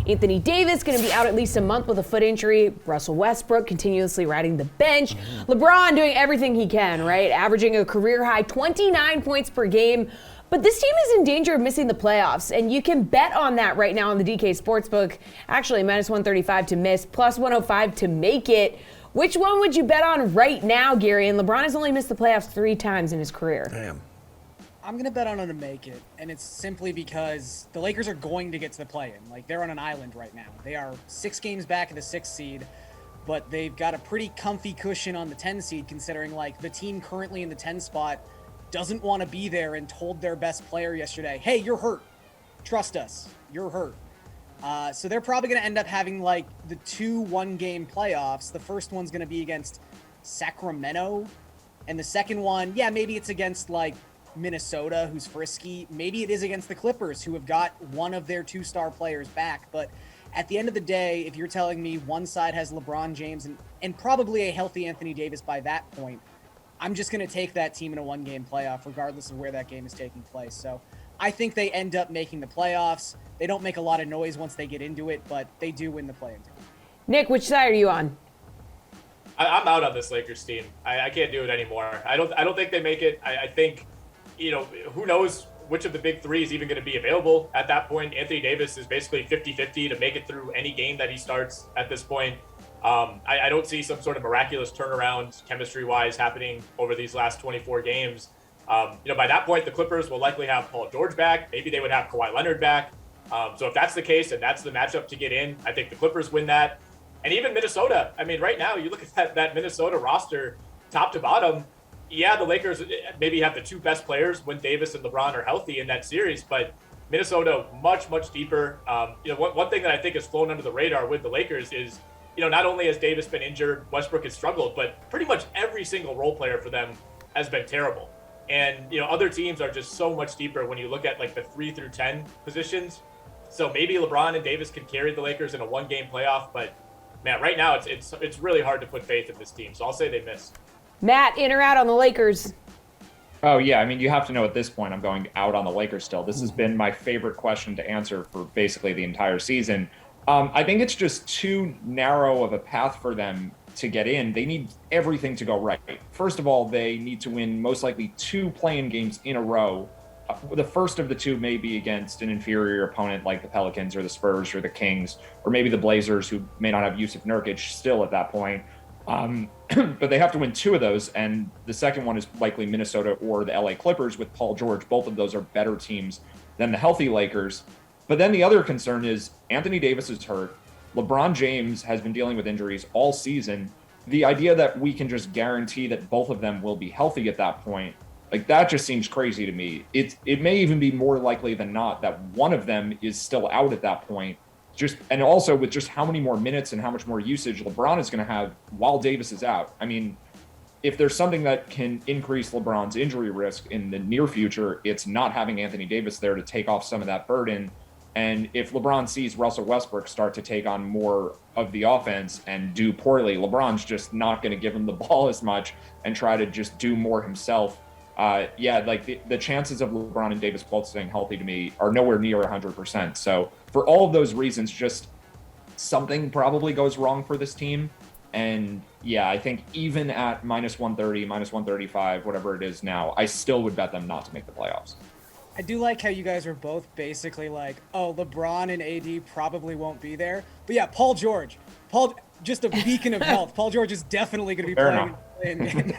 Anthony Davis going to be out at least a month with a foot injury. Russell Westbrook continuously riding the bench. LeBron doing everything he can, right? Averaging a career high 29 points per game. But this team is in danger of missing the playoffs, and you can bet on that right now on the DK Sportsbook. Actually, minus 135 to miss, plus 105 to make it. Which one would you bet on right now, Gary? And LeBron has only missed the playoffs 3 times in his career. Damn. I'm going to bet on him to make it, and it's simply because the Lakers are going to get to the play-in. Like, they're on an island right now. They are 6 games back of the 6th seed, but they've got a pretty comfy cushion on the 10 seed, considering, like, the team currently in the 10 spot doesn't want to be there and told their best player yesterday, hey, you're hurt. Trust us. You're hurt. So they're probably going to end up having, like, the 2 one-game playoffs. The first one's going to be against Sacramento, and the second one, yeah, maybe it's against, like, Minnesota, who's frisky. Maybe it is against the Clippers, who have got one of their 2-star players back. But at the end of the day, if you're telling me one side has LeBron James and probably a healthy Anthony Davis by that point, I'm just going to take that team in a one-game playoff, regardless of where that game is taking place. So I think they end up making the playoffs. They don't make a lot of noise once they get into it, but they do win the play-in game. Nick, which side are you on? I'm out on this Lakers team. I can't do it anymore. I don't think they make it. I think, who knows which of the big 3 is even going to be available at that point. Anthony Davis is basically 50-50 to make it through any game that he starts at this point. I don't see some sort of miraculous turnaround chemistry-wise happening over these last 24 games. By that point, the Clippers will likely have Paul George back. Maybe they would have Kawhi Leonard back. So if that's the case and that's the matchup to get in, I think the Clippers win that. And even Minnesota. I mean, right now, you look at that Minnesota roster, top to bottom. Yeah, the Lakers maybe have the 2 best players when Davis and LeBron are healthy in that series, but Minnesota much, much deeper. One thing that I think has flown under the radar with the Lakers is, not only has Davis been injured, Westbrook has struggled, but pretty much every single role player for them has been terrible. And, other teams are just so much deeper when you look at like the 3 through 10 positions. So maybe LeBron and Davis can carry the Lakers in a one-game playoff, but man, right now it's really hard to put faith in this team. So I'll say they miss. Matt, in or out on the Lakers? Oh, yeah. I mean, you have to know at this point I'm going out on the Lakers still. This has been my favorite question to answer for basically the entire season. I think it's just too narrow of a path for them to get in. They need everything to go right. First of all, they need to win most likely 2 play-in games in a row. The first of the 2 may be against an inferior opponent like the Pelicans or the Spurs or the Kings, or maybe the Blazers, who may not have Yusuf Nurkic still at that point. But they have to win 2 of those, and the second one is likely Minnesota or the LA Clippers with Paul George. Both of those are better teams than the healthy Lakers. But then the other concern is Anthony Davis is hurt. LeBron James has been dealing with injuries all season. The idea that we can just guarantee that both of them will be healthy at that point, like, that just seems crazy to me. It may even be more likely than not that one of them is still out at that point. And also with just how many more minutes and how much more usage LeBron is going to have while Davis is out. I mean, if there's something that can increase LeBron's injury risk in the near future, it's not having Anthony Davis there to take off some of that burden. And if LeBron sees Russell Westbrook start to take on more of the offense and do poorly, LeBron's just not going to give him the ball as much and try to just do more himself. The chances of LeBron and Davis both staying healthy to me are nowhere near 100%. So for all of those reasons, just something probably goes wrong for this team. And yeah, I think even at minus 130, minus 135, whatever it is now, I still would bet them not to make the playoffs. I do like how you guys are both basically like, oh, LeBron and AD probably won't be there. But yeah, Paul, just a beacon of health. Paul George is definitely going to be playing